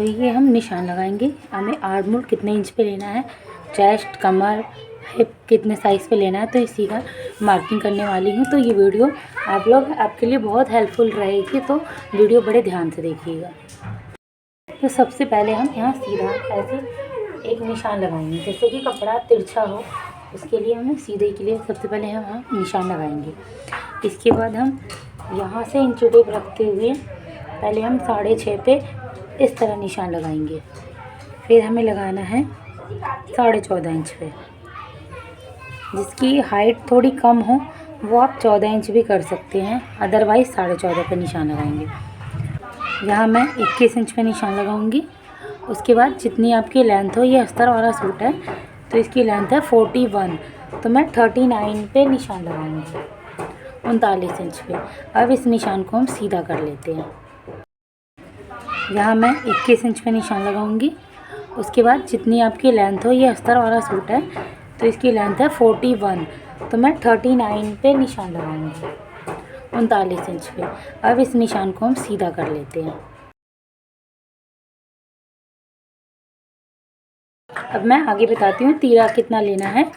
तो ये हम निशान लगाएंगे। हमें आर्म होल कितने इंच पे लेना है, चेस्ट, कमर, हिप कितने साइज़ पे लेना है, तो इसी का मार्किंग करने वाली हूँ। तो ये वीडियो आप लोग आपके लिए बहुत हेल्पफुल रहेगी, तो वीडियो बड़े ध्यान से देखिएगा। तो सबसे पहले हम यहाँ सीधा ऐसे एक निशान लगाएंगे, जैसे कि कपड़ा तिरछा हो उसके लिए हमें सीधे के लिए सबसे पहले हम निशान लगाएंगे। इसके बाद हम यहाँ से इंच टेप रखते हुए पहले हम 6.5 पे इस तरह निशान लगाएंगे। फिर हमें लगाना है 14.5 इंच पे। जिसकी हाइट थोड़ी कम हो वो आप 14 इंच भी कर सकते हैं, अदरवाइज़ 14.5 पे निशान लगाएंगे। यहाँ मैं 21 इंच पे निशान लगाऊंगी। उसके बाद जितनी आपकी लेंथ हो, ये अस्तर वाला सूट है तो इसकी लेंथ है 41, तो मैं 39 पे निशान लगाऊंगी, 39 इंच पे। अब इस निशान को हम सीधा कर लेते हैं। यहाँ मैं 21 इंच पे निशान लगाऊंगी। उसके बाद जितनी आपकी लेंथ हो, ये अस्तर वाला सूट है तो इसकी लेंथ है 41, तो मैं 39 पे निशान लगाऊंगी, 39 इंच पे। अब इस निशान को हम सीधा कर लेते हैं। अब मैं आगे बताती हूँ तीरा कितना लेना है,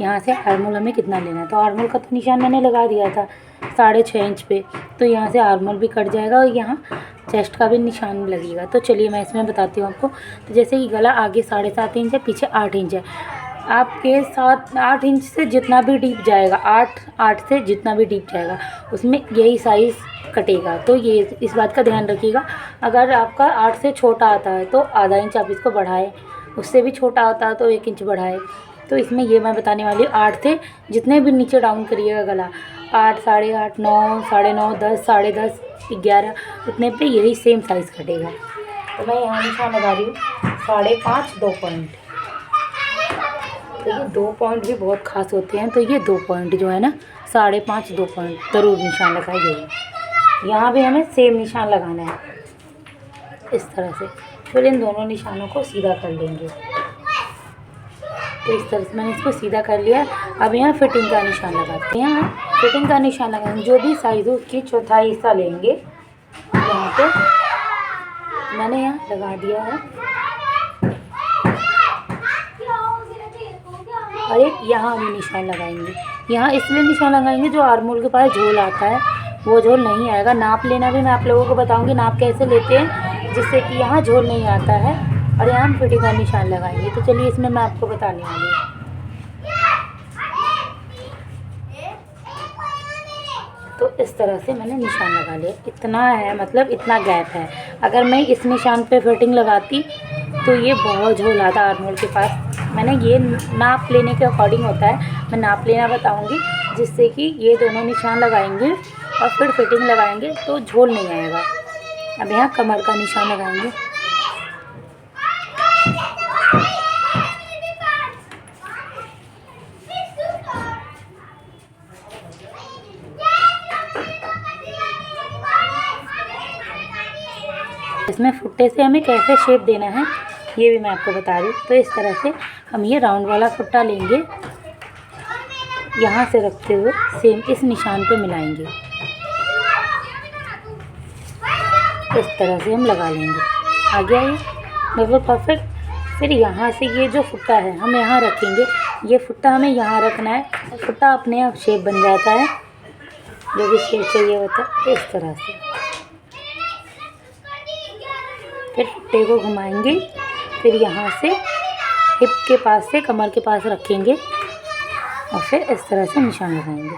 यहाँ से आर्म होल हमें कितना लेना है। तो आर्म होल का तो निशान मैंने लगा दिया था 6.5 इंच पे, तो यहाँ से आर्म होल भी कट जाएगा और यहाँ चेस्ट का भी निशान लगेगा। तो चलिए मैं इसमें बताती हूँ आपको। तो जैसे कि गला आगे 7.5 इंच है, पीछे 8 इंच है। आपके 8 इंच से जितना भी डीप जाएगा, 8 से जितना भी डीप जाएगा उसमें यही साइज़ कटेगा। तो ये इस बात का ध्यान रखिएगा। अगर आपका 8 से छोटा आता है तो आधा इंच आप इसको बढ़ाएं, उससे भी छोटा आता है तो 1 इंच बढ़ाए। तो इसमें ये मैं बताने वाली हूँ 8 से जितने भी नीचे डाउन करिएगा गला, 8, 8.5, 9, 9.5, 10, 10.5, 11, उतने पे यही सेम साइज़ कटेगा। तो मैं यहाँ निशान लगा रही हूँ 5.5, 2 पॉइंट। तो ये 2 पॉइंट भी बहुत खास होते हैं, तो ये 2 पॉइंट जो है ना 5.5, 2 पॉइंट ज़रूर निशान लगाइए। यहाँ भी हमें सेम निशान लगाना है इस तरह से। फिर इन दोनों निशानों को सीधा कर लेंगे। तो इस तरह से मैंने इसको सीधा कर लिया। अब यहाँ फिटिंग का निशान लगाते हैं। यहाँ फिटिंग का निशान लगाएंगे, जो भी साइज़ हो उसकी चौथाई हिस्सा लेंगे। यहाँ पे मैंने यहाँ लगा दिया है और एक यहाँ भी निशान लगाएंगे। यहाँ इसलिए निशान लगाएंगे जो आर्म होल के पास झोल आता है वो झोल नहीं आएगा। नाप लेना भी मैं आप लोगों को बताऊँगी, नाप कैसे लेते हैं जिससे कि यहाँ झोल नहीं आता है। और यहाँ हम फिटिंग का निशान लगाएंगे। तो चलिए इसमें मैं आपको बताने वाली हूँ। तो इस तरह से मैंने निशान लगा लिया। इतना है, मतलब इतना गैप है। अगर मैं इस निशान पे फिटिंग लगाती तो ये बहुत झोल आता आर्म होल के पास। मैंने ये नाप लेने के अकॉर्डिंग होता है, मैं नाप लेना बताऊँगी, जिससे कि ये दोनों निशान लगाएंगे और फिर फिटिंग लगाएंगे तो झोल नहीं आएगा। अब यहाँ कमर का निशान लगाएंगे। इसमें फुट्टे से हमें कैसे शेप देना है ये भी मैं आपको बता रही हूँ। तो इस तरह से हम ये राउंड वाला फुट्टा लेंगे, यहाँ से रखते हुए सेम इस निशान पे मिलाएंगे। इस तरह से हम लगा लेंगे। आ गया ये बिल्कुल परफेक्ट। फिर यहाँ से ये जो फुट्टा है हम यहाँ रखेंगे। ये फुट्टा हमें यहाँ रखना है। फुट्टा अपने आप शेप बन जाता है, जो भी शेप चाहिए होता है। तो इस तरह से फिर फुट्टे को घुमाएंगे। फिर यहाँ से हिप के पास से कमर के पास रखेंगे और फिर इस तरह से निशान लगाएंगे।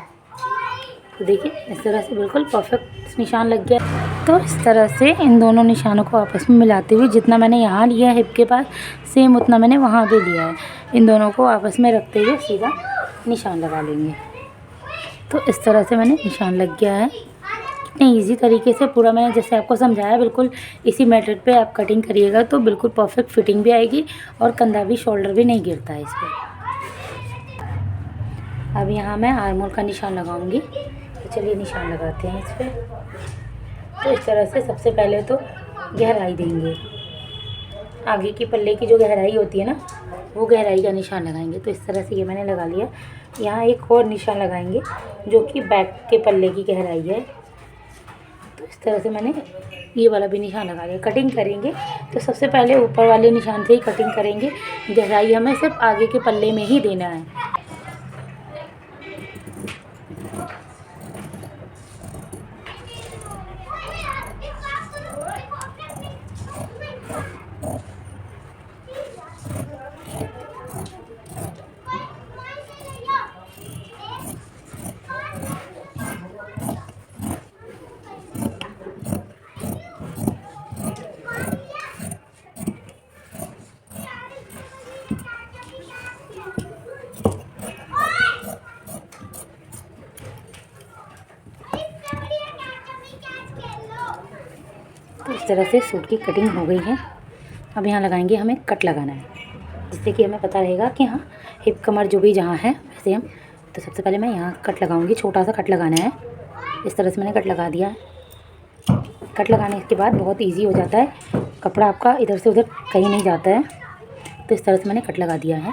तो देखिए इस तरह से बिल्कुल परफेक्ट निशान लग गया। तो इस तरह से इन दोनों निशानों को आपस में मिलाते हुए जितना मैंने यहाँ लिया है हिप के पास, सेम उतना मैंने वहाँ भी लिया है। इन दोनों को आपस में रखते हुए सीधा निशान लगा लेंगे। तो इस तरह से मैंने निशान लग गया है। कितने इजी तरीके से पूरा मैंने जैसे आपको समझाया, बिल्कुल इसी मेथड पे आप कटिंग करिएगा तो बिल्कुल परफेक्ट फिटिंग भी आएगी और कंधा भी, शोल्डर भी नहीं गिरता है इस पर। अब यहाँ मैं आर्म होल का निशान लगाऊंगी। तो चलिए निशान लगाते हैं इस पर। तो इस तरह से सबसे पहले तो गहराई देंगे। आगे की पल्ले की जो गहराई होती है ना, वो गहराई का निशान लगाएंगे। तो इस तरह से ये मैंने लगा लिया। यहाँ एक और निशान लगाएंगे जो कि बैक के पल्ले की गहराई है। तो इस तरह से मैंने ये वाला भी निशान लगा दिया। कटिंग करेंगे तो सबसे पहले ऊपर वाले निशान से ही कटिंग करेंगे, गहराई हमें सिर्फ आगे के पल्ले में ही देना है। तो इस तरह से सूट की कटिंग हो गई है। अब यहाँ लगाएंगे, हमें कट लगाना है, जिससे कि हमें पता रहेगा कि हाँ हिप कमर जो भी जहाँ है वैसे हम। तो सबसे पहले मैं यहाँ कट लगाऊंगी, छोटा सा कट लगाना है। इस तरह से मैंने कट लगा दिया है। कट लगाने के बाद बहुत इजी हो जाता है, कपड़ा आपका इधर से उधर कहीं नहीं जाता है। तो इस तरह से मैंने कट लगा दिया है।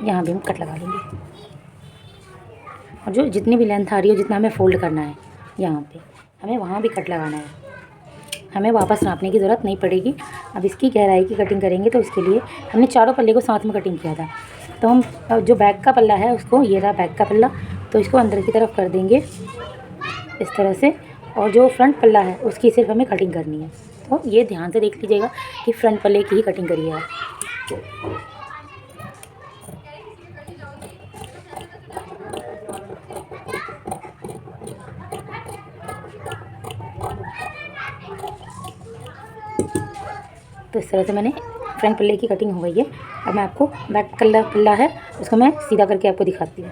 यहाँ भी हम कट लगा लेंगे, और जो जितनी भी लेंथ आ रही हो, जितना हमें फ़ोल्ड करना है यहाँ पे, हमें वहाँ भी कट लगाना है। हमें वापस नापने की ज़रूरत नहीं पड़ेगी। अब इसकी गहराई की कटिंग करेंगे, तो इसके लिए हमने चारों पल्ले को साथ में कटिंग किया था। तो हम जो बैक का पल्ला है उसको, ये रहा बैक का पल्ला, तो इसको अंदर की तरफ कर देंगे इस तरह से। और जो फ्रंट पल्ला है उसकी सिर्फ हमें कटिंग करनी है। तो ये ध्यान से देख लीजिएगा कि फ्रंट पल्ले की ही कटिंग करिए आप। तो इस तरह से मैंने फ्रंट पल्ले की कटिंग हो गई है। अब मैं आपको बैक पल्ला है उसको मैं सीधा करके आपको दिखाती हूँ।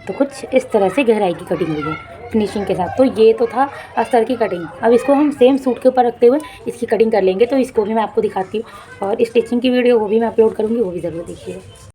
तो कुछ इस तरह से गहराई की कटिंग हुई है फिनिशिंग के साथ। तो ये तो था अस्तर की कटिंग। अब इसको हम सेम सूट के ऊपर रखते हुए इसकी कटिंग कर लेंगे। तो इसको भी मैं आपको दिखाती हूँ, और स्टिचिंग की वीडियो वो भी मैं अपलोड करूँगी, वो भी ज़रूर देखिएगा।